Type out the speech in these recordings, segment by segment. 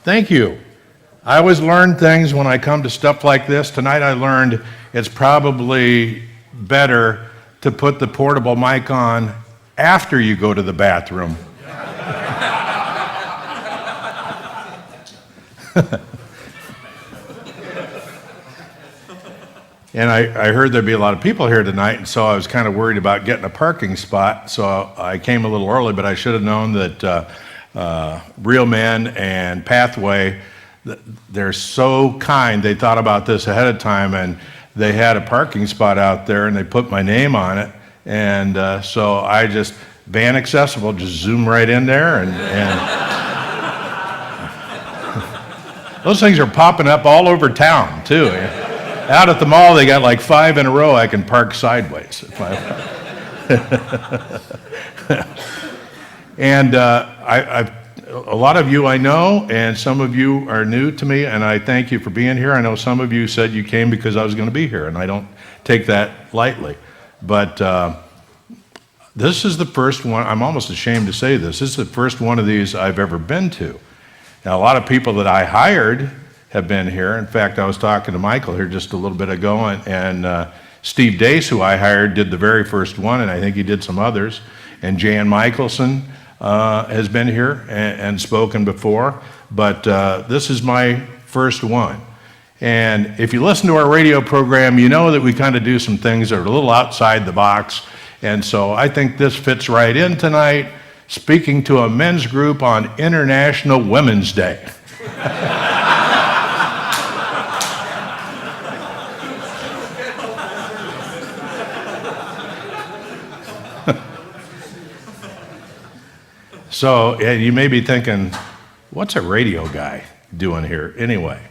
Thank you. I always learn things when I come to stuff like this. Tonight I learned it's probably better to put the portable mic on after you go to the bathroom. And I heard there'd be a lot of people here tonight, and so I was kind of worried about getting a parking spot, so I came a little early, but I should have known that Real Men and Pathway, they're so kind. They thought about this ahead of time, and they had a parking spot out there, and they put my name on it, and so I just, van accessible, just zoom right in there, and those things are popping up all over town, too. Out at the mall, they got like 5 in a row I can park sideways. And a lot of you I know, and some of you are new to me, and I thank you for being here. I know some of you said you came because I was going to be here, and I don't take that lightly. But this is the first one. I'm almost ashamed to say this. This is the first one of these I've ever been to. Now, a lot of people that I hired have been here. In fact, I was talking to Michael here just a little bit ago, and Steve Dace, who I hired, did the very first one, and I think he did some others. And Jan Michelson has been here and spoken before, but this is my first one. And if you listen to our radio program, you know that we kind of do some things that are a little outside the box, and so I think this fits right in tonight, speaking to a men's group on International Women's Day. So, and you may be thinking, what's a radio guy doing here anyway?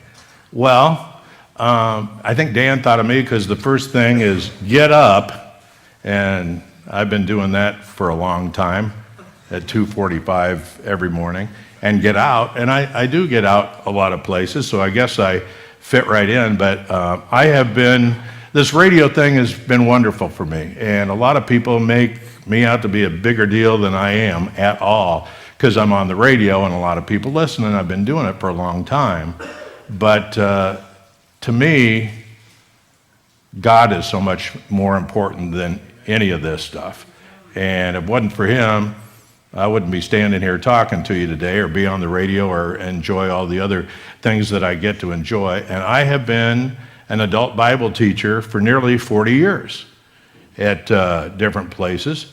Well, I think Dan thought of me because the first thing is get up, and I've been doing that for a long time at 2:45 every morning, and get out, and I do get out a lot of places, so I guess I fit right in, but this radio thing has been wonderful for me, and a lot of people make me out to be a bigger deal than I am at all, because I'm on the radio and a lot of people listen, and I've been doing it for a long time. But to me, God is so much more important than any of this stuff. And if it wasn't for him, I wouldn't be standing here talking to you today or be on the radio or enjoy all the other things that I get to enjoy. And I have been an adult Bible teacher for nearly 40 years at different places.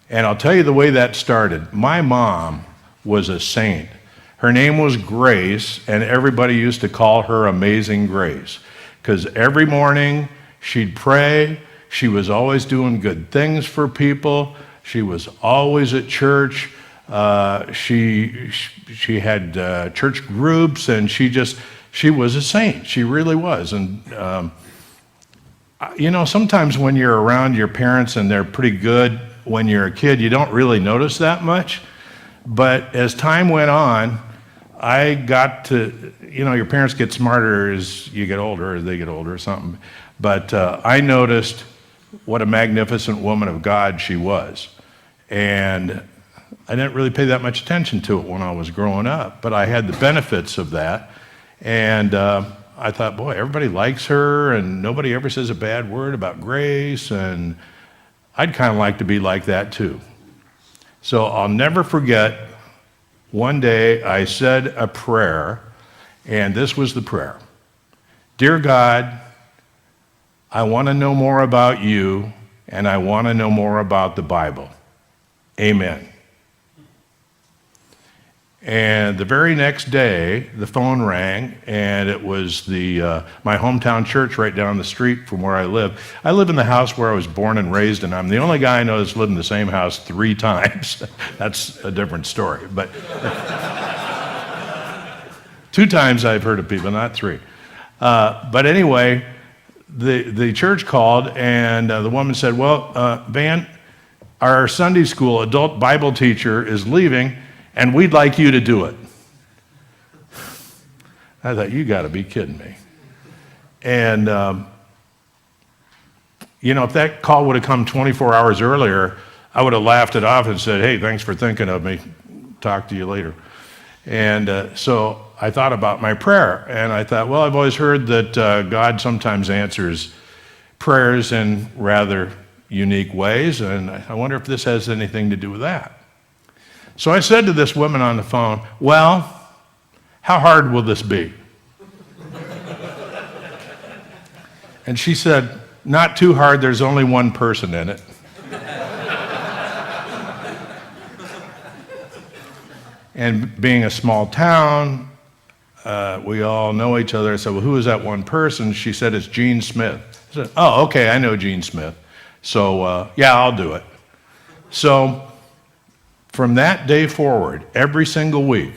And I'll tell you the way that started. My mom was a saint. Her name was Grace, and everybody used to call her Amazing Grace, because every morning she'd pray. She was always doing good things for people. She was always at church. She had church groups, and she was a saint. She really was. And you know, sometimes when you're around your parents and they're pretty good when you're a kid, you don't really notice that much. But as time went on, I got to, you know, your parents get smarter as you get older, or they get older or something. But I noticed what a magnificent woman of God she was. And I didn't really pay that much attention to it when I was growing up, but I had the benefits of that. And I thought, boy, everybody likes her, and nobody ever says a bad word about Grace, and I'd kind of like to be like that too. So I'll never forget, one day I said a prayer, and this was the prayer. Dear God, I want to know more about you, and I want to know more about the Bible. Amen. And the very next day, the phone rang, and it was my hometown church right down the street from where I live. I live in the house where I was born and raised, and I'm the only guy I know that's lived in the same house 3 times. That's a different story. But 2 times I've heard of people, not 3. But anyway, the church called, and the woman said, well, Van, our Sunday school adult Bible teacher is leaving, and we'd like you to do it. I thought, you got to be kidding me. And, you know, if that call would have come 24 hours earlier, I would have laughed it off and said, hey, thanks for thinking of me. Talk to you later. And so I thought about my prayer, and I thought, well, I've always heard that God sometimes answers prayers in rather unique ways, and I wonder if this has anything to do with that. So I said to this woman on the phone, well, how hard will this be? And she said, not too hard, there's only one person in it. And being a small town, we all know each other. I said, well, who is that one person? She said, it's Gene Smith. I said, oh, okay, I know Gene Smith. So, yeah, I'll do it. So from that day forward, every single week,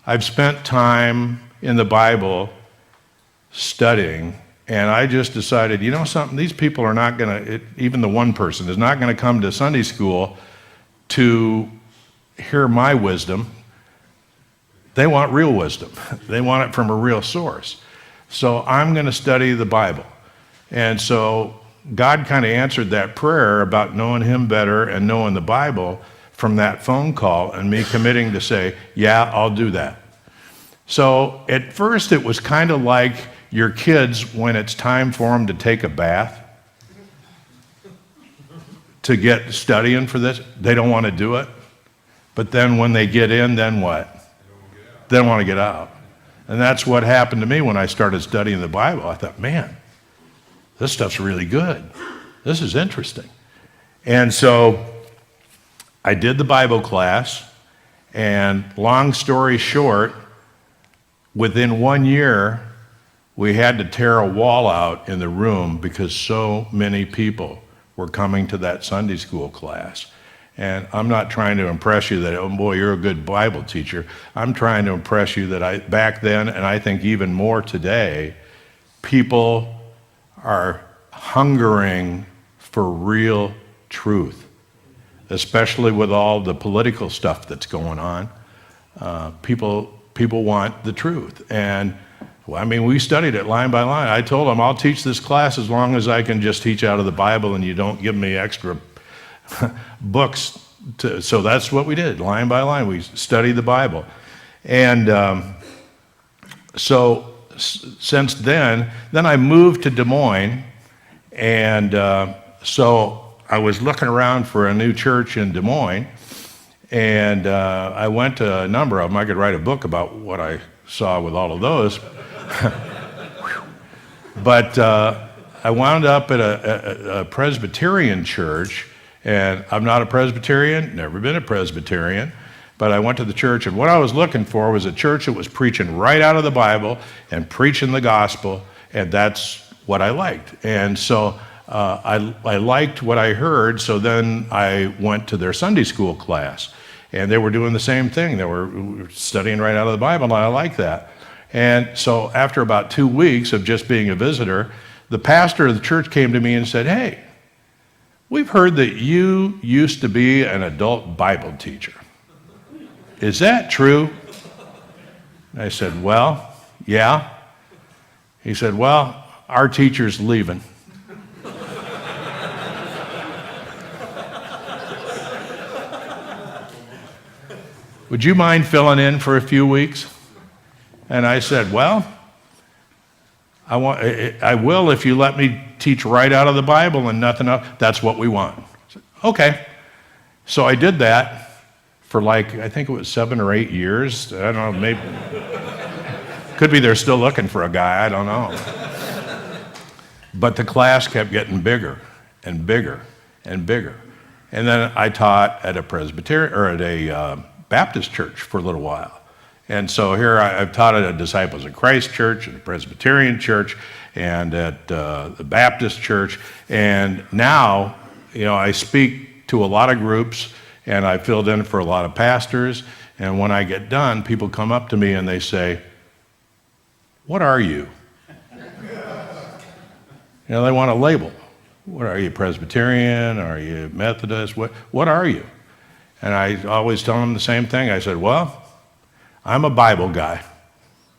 I've spent time in the Bible studying, and I just decided, you know something, these people are not going to, even the one person is not going to come to Sunday school to hear my wisdom. They want real wisdom. They want it from a real source. So I'm going to study the Bible. And so God kind of answered that prayer about knowing him better and knowing the Bible from that phone call and me committing to say, yeah, I'll do that. So at first it was kind of like your kids when it's time for them to take a bath, to get studying for this. They don't want to do it. But then when they get in, then what? They don't want to get out. And that's what happened to me when I started studying the Bible. I thought, man, this stuff's really good. This is interesting. And so I did the Bible class, and long story short, within 1 year, we had to tear a wall out in the room because so many people were coming to that Sunday school class. And I'm not trying to impress you that, oh boy, you're a good Bible teacher. I'm trying to impress you that back then, and I think even more today, people are hungering for real truth, especially with all the political stuff that's going on. People want the truth. And well, I mean, we studied it line by line. I told them, I'll teach this class as long as I can just teach out of the Bible and you don't give me extra books. So that's what we did, line by line. We studied the Bible. And so since then I moved to Des Moines. And so I was looking around for a new church in Des Moines. And I went to a number of them. I could write a book about what I saw with all of those. But I wound up at a Presbyterian church, and I'm not a Presbyterian, never been a Presbyterian, but I went to the church, and what I was looking for was a church that was preaching right out of the Bible and preaching the gospel, and that's what I liked. And so I liked what I heard, so then I went to their Sunday school class, and they were doing the same thing. They were studying right out of the Bible, and I liked that. And so after about 2 weeks of just being a visitor, the pastor of the church came to me and said, hey, we've heard that you used to be an adult Bible teacher. Is that true? I said, well, yeah. He said, well, our teacher's leaving. Would you mind filling in for a few weeks? And I said, well, I will if you let me teach right out of the Bible and nothing else. That's what we want. I said, okay. So I did that for I think it was 7 or 8 years. I don't know, maybe. Could be they're still looking for a guy, I don't know. But the class kept getting bigger and bigger and bigger. And then I taught at a Presbyterian, or at a Baptist church for a little while. And so here I've taught at a Disciples of Christ church, at a Presbyterian church, and at the Baptist church. And now, I speak to a lot of groups, and I filled in for a lot of pastors. And when I get done, people come up to me and they say, what are you? They want a label. What are you, Presbyterian? Are you Methodist? What are you? And I always tell them the same thing. I said, well, I'm a Bible guy.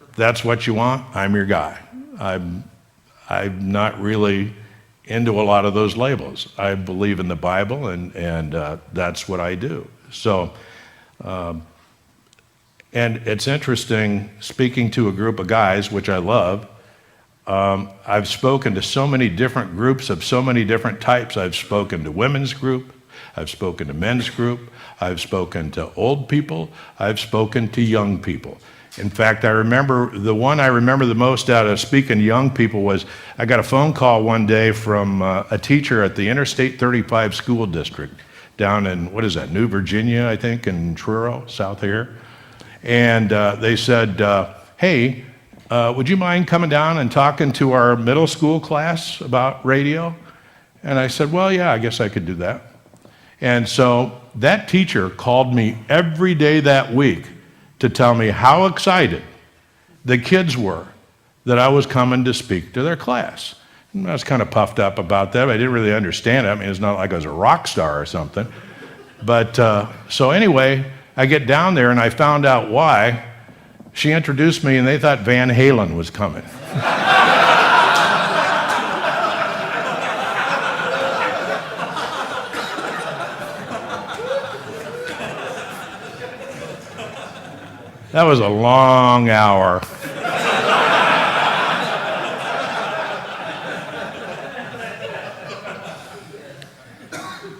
If that's what you want, I'm your guy. I'm not really into a lot of those labels. I believe in the Bible, and that's what I do. So And it's interesting, speaking to a group of guys, which I love, I've spoken to so many different groups of so many different types. I've spoken to women's group, I've spoken to men's group, I've spoken to old people, I've spoken to young people. In fact, the one I remember the most out of speaking to young people was, I got a phone call one day from a teacher at the Interstate 35 school district down in, New Virginia, I think, in Truro, south here. And they said, hey, would you mind coming down and talking to our middle school class about radio? And I said, well, yeah, I guess I could do that. And so that teacher called me every day that week to tell me how excited the kids were that I was coming to speak to their class. And I was kind of puffed up about that. I didn't really understand it. I mean, it's not like I was a rock star or something. But so anyway, I get down there and I found out why. She introduced me and they thought Van Halen was coming. That was a long hour.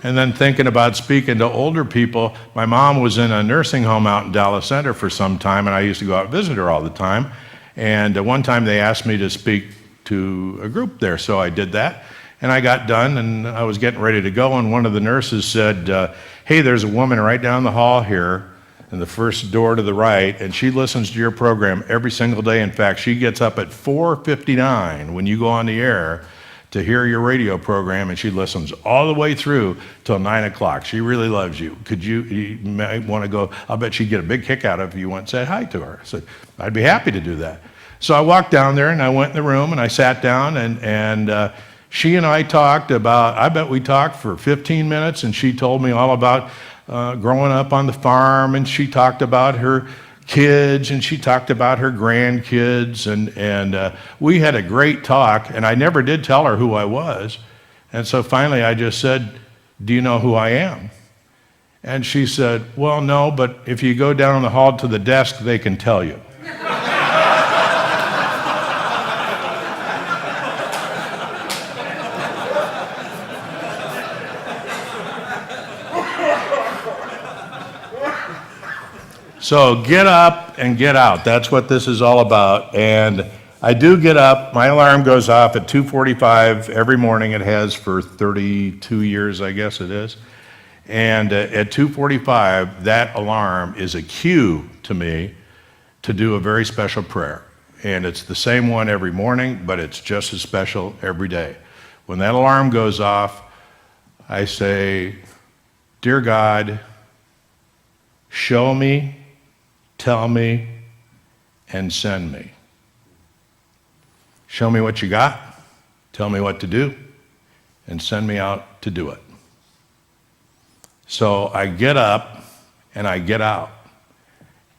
And then thinking about speaking to older people, my mom was in a nursing home out in Dallas Center for some time, and I used to go out and visit her all the time. And one time they asked me to speak to a group there, so I did that. And I got done, and I was getting ready to go, and one of the nurses said, hey, there's a woman right down the hall here in the first door to the right, and she listens to your program every single day. In fact, she gets up at 4:59 when you go on the air to hear your radio program, and she listens all the way through till 9 o'clock. She really loves you. You might want to go, I'll bet she'd get a big kick out of it if you went and said hi to her. I said, I'd be happy to do that. So I walked down there, and I went in the room, and I sat down, and she and I talked about, I bet we talked for 15 minutes, and she told me all about growing up on the farm, and she talked about her kids, and she talked about her grandkids, and we had a great talk, and I never did tell her who I was. And so finally I just said, do you know who I am? And she said, well, no, but if you go down the hall to the desk, they can tell you. So get up and get out. That's what this is all about. And I do get up. My alarm goes off at 2:45 every morning. It has for 32 years, I guess it is. And at 2:45, that alarm is a cue to me to do a very special prayer. And it's the same one every morning, but it's just as special every day. When that alarm goes off, I say, Dear God, show me, tell me, and send me. Show me what you got, tell me what to do, and send me out to do it. So I get up and I get out.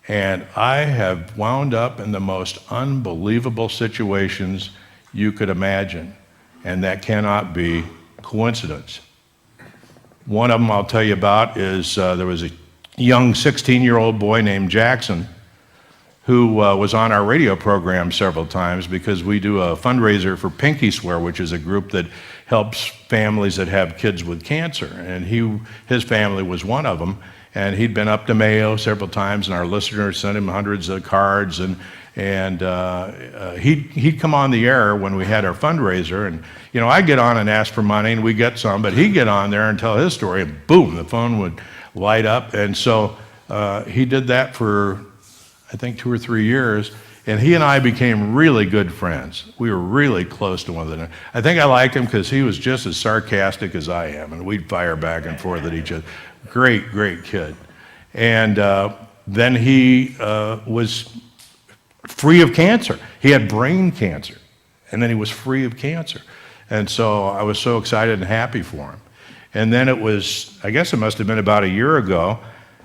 And I have wound up in the most unbelievable situations you could imagine. And that cannot be coincidence. One of them I'll tell you about is there was a young 16-year-old boy named Jackson who was on our radio program several times because we do a fundraiser for Pinky Swear, which is a group that helps families that have kids with cancer. And his family was one of them. And he'd been up to Mayo several times, and our listeners sent him hundreds of cards. And he'd come on the air when we had our fundraiser. And, you know, I'd get on and ask for money, and we'd get some. But he'd get on there and tell his story, and boom, the phone would light up. And so he did that for, I think, 2 or 3 years. And he and I became really good friends. We were really close to one another. I think I liked him because he was just as sarcastic as I am, and we'd fire back and forth at each other. Great, great kid. And then he was free of cancer. He had brain cancer, and then he was free of cancer. And so I was so excited and happy for him. And then it was, I guess it must have been about a year ago,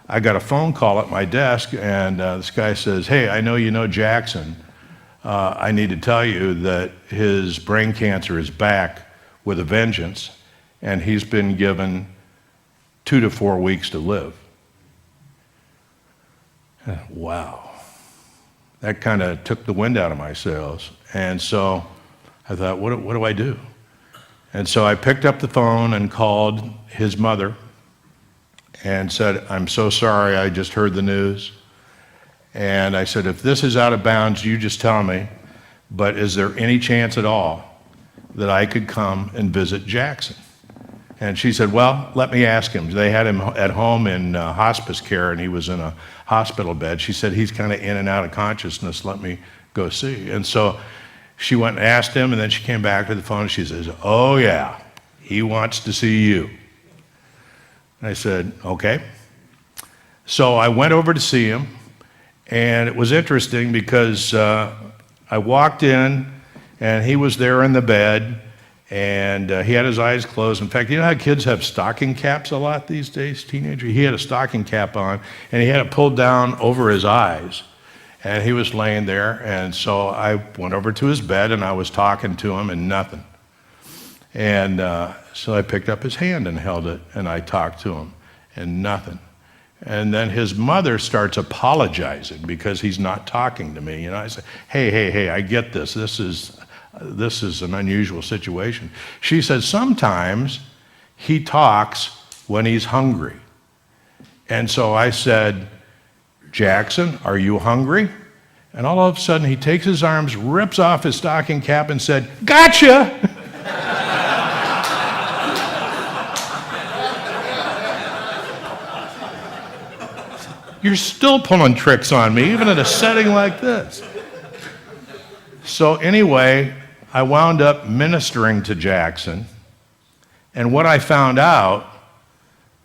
I got a phone call at my desk, and this guy says, hey, I know you know Jackson. I need to tell you that his brain cancer is back with a vengeance, and he's been given 2 to 4 weeks to live. Wow. That kind of took the wind out of my sails. And so I thought, what do I do? And so I picked up the phone and called his mother and said, I'm so sorry, I just heard the news. And I said, if this is out of bounds, you just tell me, but is there any chance at all that I could come and visit Jackson? And she said, well, let me ask him. They had him at home in hospice care, and he was in a hospital bed. She said, he's kind of in and out of consciousness. Let me go see. And so she went and asked him, and then she came back to the phone, and she says, oh, yeah, he wants to see you. And I said, okay. So I went over to see him, and it was interesting because I walked in, and he was there in the bed, and he had his eyes closed. In fact, you know how kids have stocking caps a lot these days, teenagers? He had a stocking cap on, and he had it pulled down over his eyes. And he was laying there, and so I went over to his bed, and I was talking to him, and nothing. And so I picked up his hand and held it, and I talked to him, and nothing. And then his mother starts apologizing because he's not talking to me. You know, I say, hey, I get this. This is an unusual situation. She said, sometimes he talks when he's hungry. And so I said, Jackson, are you hungry? And all of a sudden he takes his arms, rips off his stocking cap and said, gotcha! You're still pulling tricks on me, even in a setting like this. So anyway, I wound up ministering to Jackson, and what I found out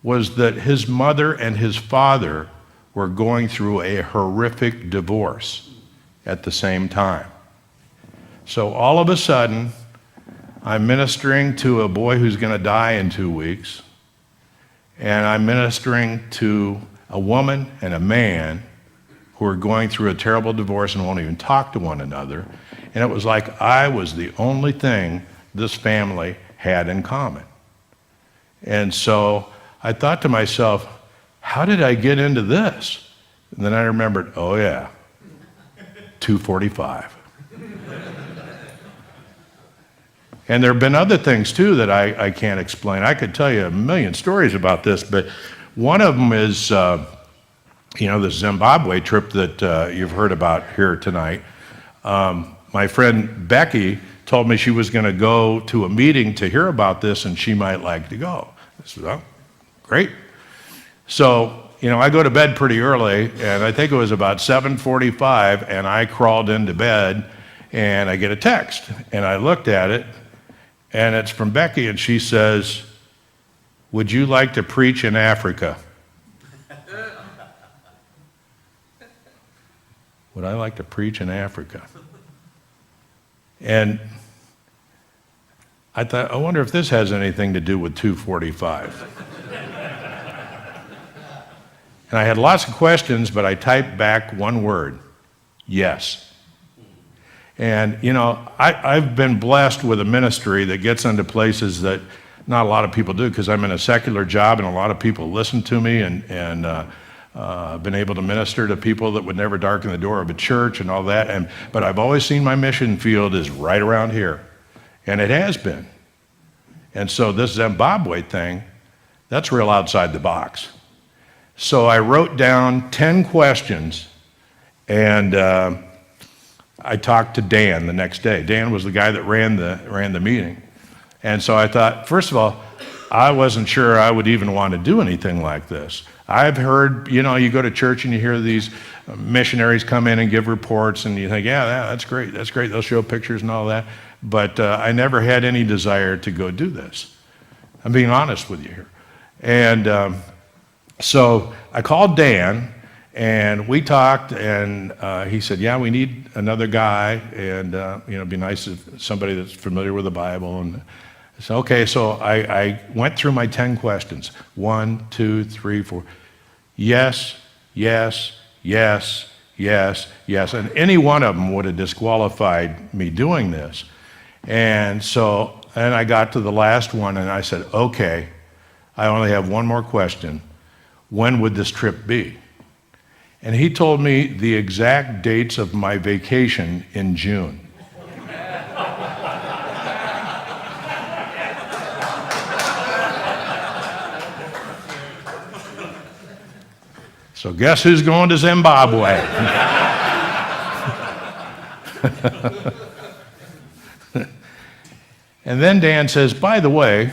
was that his mother and his father were going through a horrific divorce at the same time. So all of a sudden, I'm ministering to a boy who's going to die in 2 weeks, and I'm ministering to a woman and a man who are going through a terrible divorce and won't even talk to one another. And it was like I was the only thing this family had in common. And so I thought to myself, how did I get into this? And then I remembered, oh yeah, 245. And there have been other things too that I can't explain. I could tell you a million stories about this, but one of them is, the Zimbabwe trip that you've heard about here tonight. My friend Becky told me she was going to go to a meeting to hear about this and she might like to go. I said, oh, great. So, I go to bed pretty early, and I think it was about 7:45, and I crawled into bed, and I get a text. And I looked at it, and it's from Becky, and she says, would you like to preach in Africa? Would I like to preach in Africa? And I thought, I wonder if this has anything to do with 245. And I had lots of questions, but I typed back one word, yes. And, I've been blessed with a ministry that gets into places that not a lot of people do, because I'm in a secular job and a lot of people listen to me, and been able to minister to people that would never darken the door of a church and all that. But I've always seen my mission field is right around here, and it has been. And so this Zimbabwe thing, that's real outside the box. So I wrote down 10 questions, and I talked to Dan the next day. Dan was the guy that ran the meeting. And so I thought, first of all, I wasn't sure I would even want to do anything like this. I've heard, you go to church and you hear these missionaries come in and give reports, and you think, yeah, that's great. They'll show pictures and all that. But I never had any desire to go do this. I'm being honest with you here. And so I called Dan, and we talked, and he said, yeah, we need another guy, and it'd be nice if somebody that's familiar with the Bible. And I said, okay, so I went through my 10 questions. 1, 2, 3, 4. Yes, yes, yes, yes, yes. And any one of them would have disqualified me doing this. And so, and I got to the last one, and I said, okay, I only have one more question. When would this trip be? And he told me the exact dates of my vacation in June. So guess who's going to Zimbabwe? And then Dan says, by the way,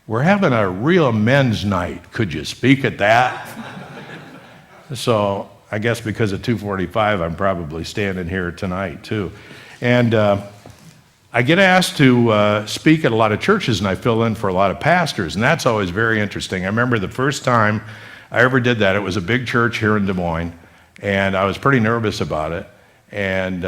we're having a real men's night. Could you speak at that? So I guess because of 245, I'm probably standing here tonight too. And I get asked to speak at a lot of churches, and I fill in for a lot of pastors, and that's always very interesting. I remember the first time I ever did that, it was a big church here in Des Moines, and I was pretty nervous about it. And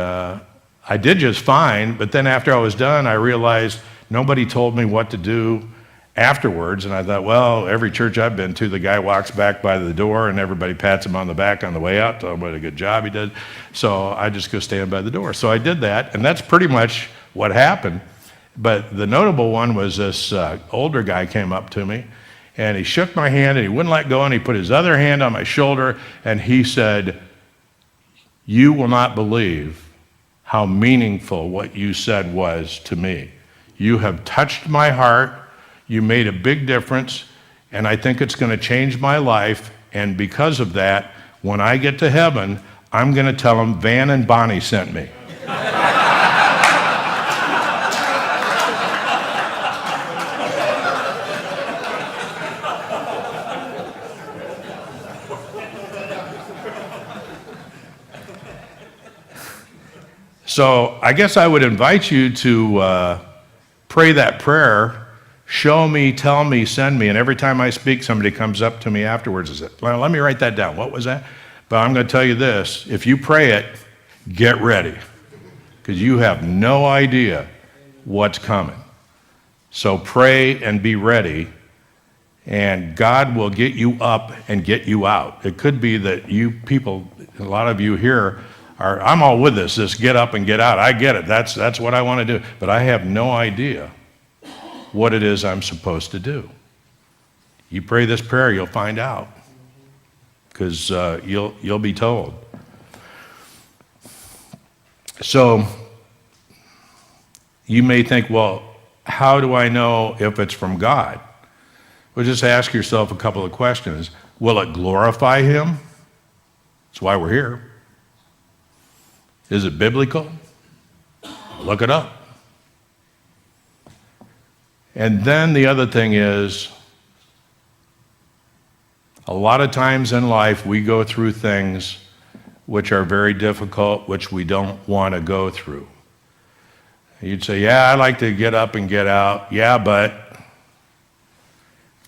I did just fine, but then after I was done, I realized nobody told me what to do afterwards, and I thought, well, every church I've been to, the guy walks back by the door and everybody pats him on the back on the way out, tell him what a good job he did. So I just go stand by the door. So I did that, and that's pretty much what happened. But the notable one was this older guy came up to me, and he shook my hand, and he wouldn't let go, and he put his other hand on my shoulder, and he said, "You will not believe how meaningful what you said was to me. You have touched my heart. You made a big difference, and I think it's going to change my life. And because of that, when I get to heaven, I'm going to tell them Van and Bonnie sent me." So I guess I would invite you to pray that prayer. Show me, tell me, send me. And every time I speak, somebody comes up to me afterwards and says, well, let me write that down. What was that? But I'm going to tell you this. If you pray it, get ready, because you have no idea what's coming. So pray and be ready, and God will get you up and get you out. It could be that you people, a lot of you here, I'm all with this get up and get out. I get it. That's what I want to do. But I have no idea what it is I'm supposed to do. You pray this prayer, you'll find out, because you'll be told. So you may think, well, how do I know if it's from God? Well, just ask yourself a couple of questions. Will it glorify Him? That's why we're here. Is it biblical? Look it up. And then the other thing is, a lot of times in life we go through things which are very difficult, which we don't want to go through. You'd say, yeah, I like to get up and get out. Yeah, but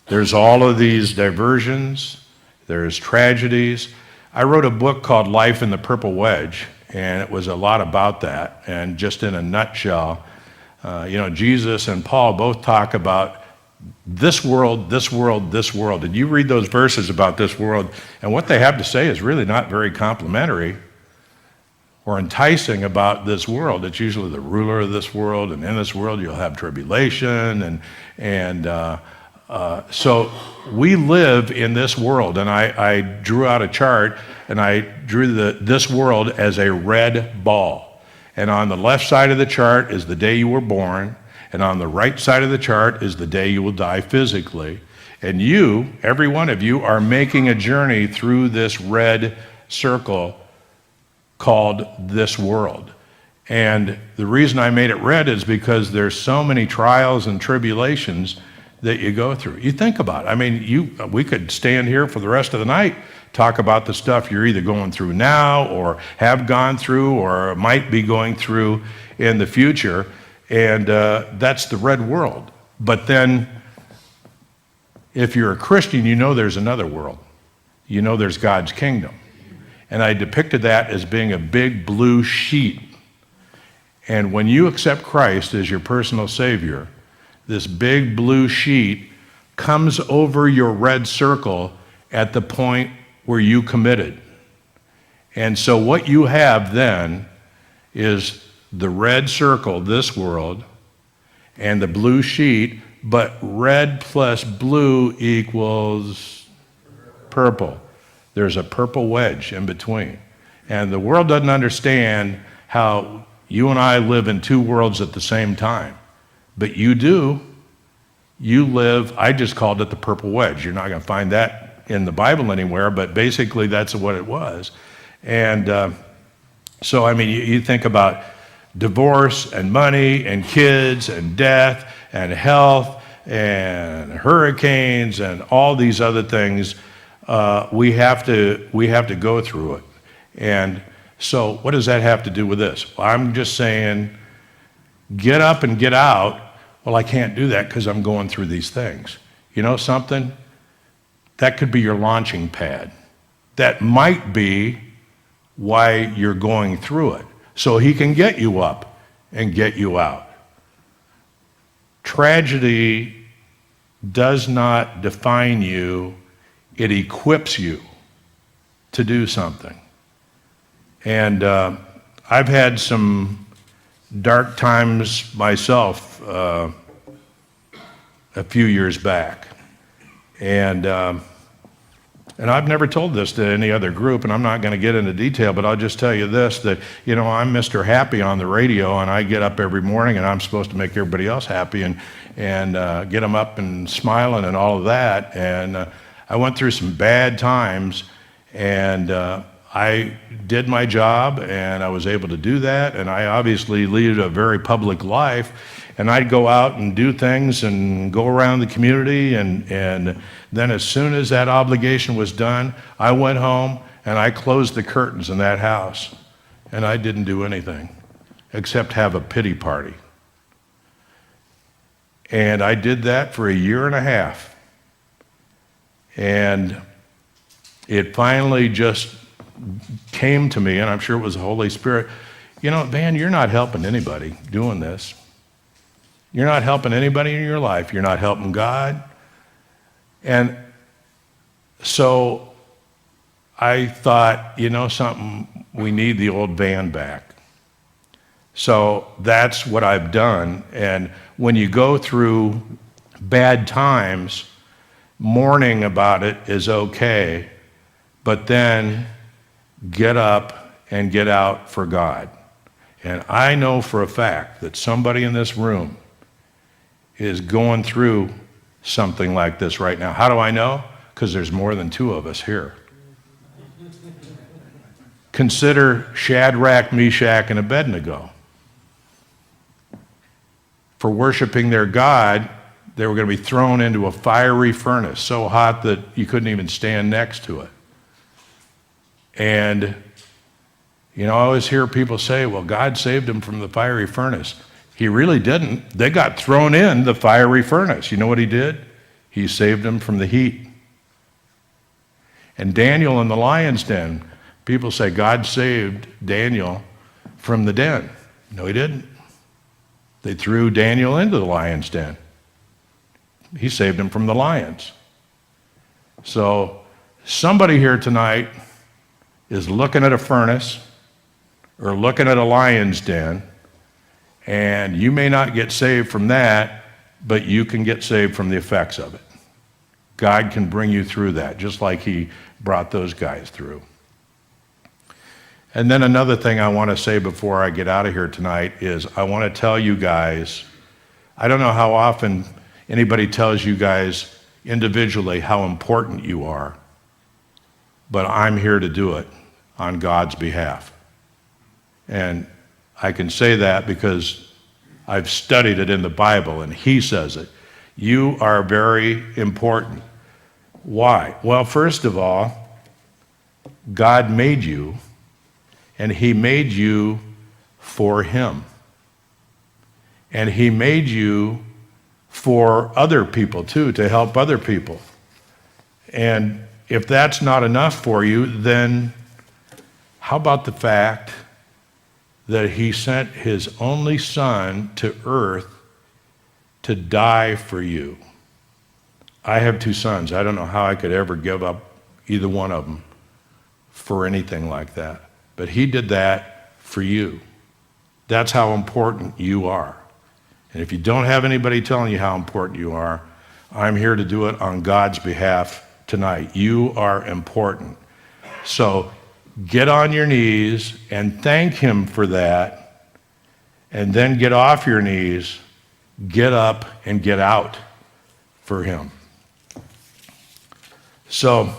there's all of these diversions, there's tragedies. I wrote a book called Life in the Purple Wedge, and it was a lot about that. And just in a nutshell, Jesus and Paul both talk about this world, this world, this world. And you read those verses about this world, and what they have to say is really not very complimentary or enticing about this world. It's usually the ruler of this world, and in this world you'll have tribulation, so we live in this world. And I drew out a chart, and I drew this world as a red ball. And on the left side of the chart is the day you were born, and on the right side of the chart is the day you will die physically. And you, every one of you, are making a journey through this red circle called this world. And the reason I made it red is because there's so many trials and tribulations that you go through. You think about it. I mean, we could stand here for the rest of the night, talk about the stuff you're either going through now or have gone through or might be going through in the future, and that's the red world. But then if you're a Christian, you know there's another world. You know there's God's kingdom. And I depicted that as being a big blue sheet. And when you accept Christ as your personal Savior, this big blue sheet comes over your red circle at the point where you committed. And so what you have then is the red circle, this world, and the blue sheet, but red plus blue equals purple. there's a purple wedge in between. And the world doesn't understand how you and I live in two worlds at the same time. But you do. You live, I just called it the purple wedge. You're not going to find that in the Bible anywhere, but basically that's what it was. And so, I mean, you think about divorce and money and kids and death and health and hurricanes and all these other things. We have to go through it. And so what does that have to do with this? Well, I'm just saying, get up and get out. Well, I can't do that because I'm going through these things. You know something? That could be your launching pad. That might be why you're going through it. So he can get you up and get you out. Tragedy does not define you. It equips you to do something. And I've had some dark times myself a few years back. And I've never told this to any other group, and I'm not going to get into detail, but I'll just tell you this, that, you know, I'm Mr. Happy on the radio, and I get up every morning, and I'm supposed to make everybody else happy and get them up and smiling and all of that. And I went through some bad times, and I did my job, and I was able to do that, and I obviously lead a very public life, and I'd go out and do things and go around the community, and then as soon as that obligation was done, I went home and I closed the curtains in that house, and I didn't do anything except have a pity party. And I did that for a year and a half, and it finally just came to me, and I'm sure it was the Holy Spirit. You know, Van, you're not helping anybody doing this. You're not helping anybody in your life. You're not helping God. And so I thought, you know something, we need the old Van back. So that's what I've done. And when you go through bad times, mourning about it is okay, but then get up and get out for God. And I know for a fact that somebody in this room is going through something like this right now. How do I know? Because there's more than two of us here. Consider Shadrach, Meshach, and Abednego. For worshiping their God, they were going to be thrown into a fiery furnace so hot that you couldn't even stand next to it. And, you know, I always hear people say, well, God saved them from the fiery furnace. He really didn't. They got thrown in the fiery furnace. You know what he did? He saved them from the heat. And Daniel in the lion's den, people say God saved Daniel from the den. No, he didn't. They threw Daniel into the lion's den. He saved him from the lions. So somebody here tonight is looking at a furnace or looking at a lion's den, and you may not get saved from that, but you can get saved from the effects of it. God can bring you through that, just like he brought those guys through. And then another thing I want to say before I get out of here tonight is I want to tell you guys, I don't know how often anybody tells you guys individually how important you are, but I'm here to do it on God's behalf. And I can say that because I've studied it in the Bible, and he says it. You are very important. Why? Well, first of all, God made you, and he made you for him. And he made you for other people too, to help other people. And if that's not enough for you, then how about the fact that he sent his only son to earth to die for you? I have two sons. I don't know how I could ever give up either one of them for anything like that. But he did that for you. That's how important you are. And if you don't have anybody telling you how important you are, I'm here to do it on God's behalf tonight. You are important. So get on your knees and thank him for that, and then get off your knees, get up, and get out for him. So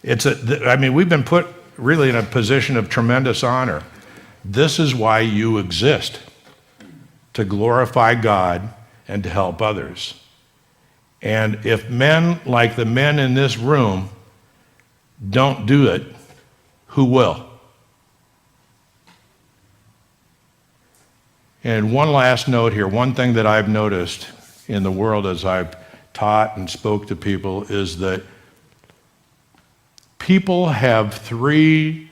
we've been put really in a position of tremendous honor. This is why you exist, to glorify God and to help others. And if men like the men in this room don't do it, who will? And one last note here, one thing that I've noticed in the world as I've taught and spoke to people is that people have three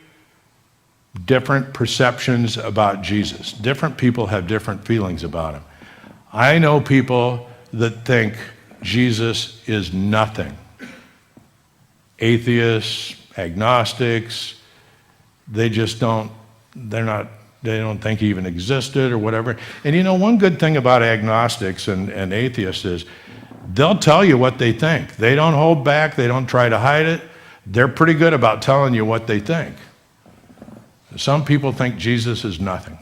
different perceptions about Jesus. Different people have different feelings about him. I know people that think Jesus is nothing. Atheists, agnostics, they don't think he even existed or whatever. And one good thing about agnostics and atheists is they'll tell you what they think. They don't hold back, they don't try to hide it. They're pretty good about telling you what they think. Some people think Jesus is nothing.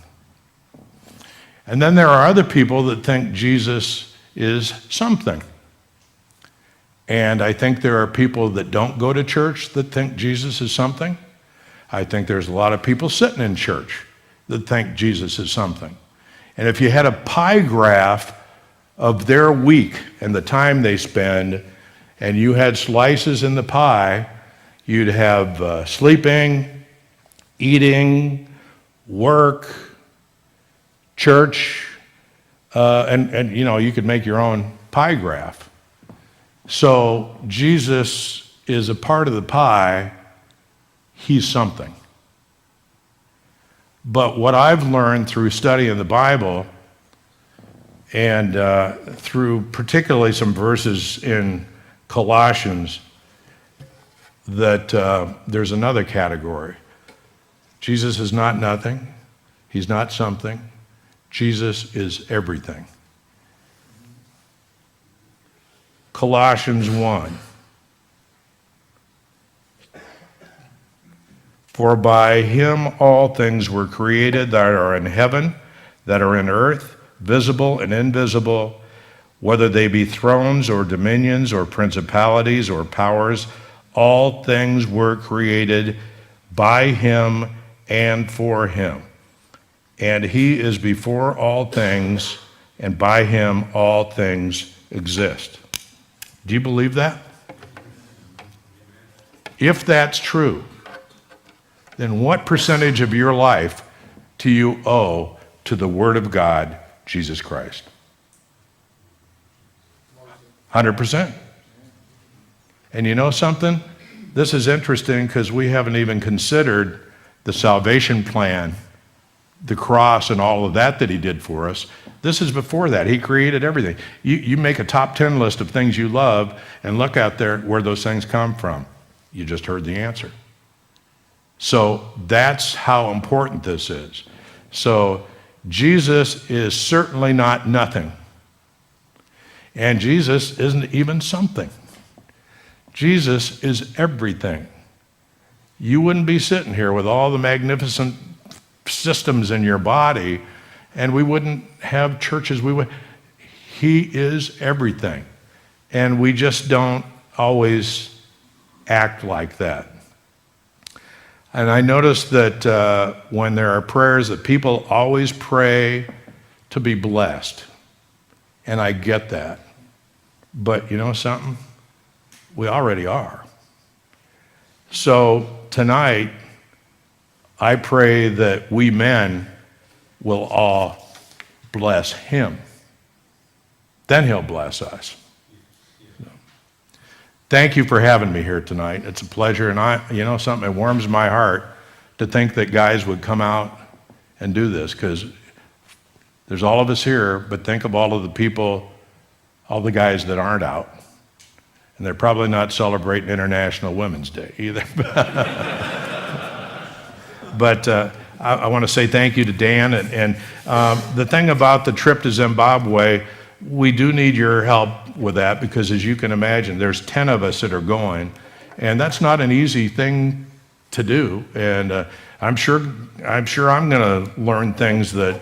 And then there are other people that think Jesus is something. And I think there are people that don't go to church that think Jesus is something. I think there's a lot of people sitting in church that think Jesus is something. And if you had a pie graph of their week and the time they spend, and you had slices in the pie, you'd have sleeping, eating, work, church, and you could make your own pie graph. So Jesus is a part of the pie. He's something. But what I've learned through studying the Bible and through particularly some verses in Colossians, that there's another category. Jesus is not nothing. He's not something. Jesus is everything. Colossians 1. For by him all things were created that are in heaven, that are in earth, visible and invisible, whether they be thrones or dominions or principalities or powers, all things were created by him and for him. And he is before all things, and by him all things exist. Do you believe that? If that's true, then what percentage of your life do you owe to the Word of God, Jesus Christ? 100%. And you know something? This is interesting because we haven't even considered the salvation plan, the cross and all of that he did for us. This is before that. He created everything. You make a top 10 list of things you love and look out there where those things come from. You just heard the answer. So that's how important this is. So Jesus is certainly not nothing. And Jesus isn't even something. Jesus is everything. You wouldn't be sitting here with all the magnificent systems in your body, and we wouldn't have churches. He is everything. And we just don't always act like that. And I notice that when there are prayers that people always pray to be blessed. And I get that. But you know something? We already are. So tonight, I pray that we men will all bless him. Then he'll bless us. Thank you for having me here tonight. It's a pleasure, and you know something, it warms my heart to think that guys would come out and do this, because there's all of us here, but think of all of the people, all the guys that aren't out. And they're probably not celebrating International Women's Day either. But I want to say thank you to Dan. And the thing about the trip to Zimbabwe, we do need your help with that, because as you can imagine, there's 10 of us that are going. And that's not an easy thing to do, and I'm sure I'm going to learn things that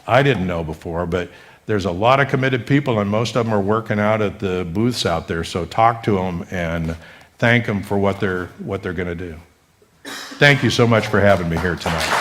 I didn't know before. But there's a lot of committed people, and most of them are working out at the booths out there. So talk to them and thank them for what they're going to do. Thank you so much for having me here tonight.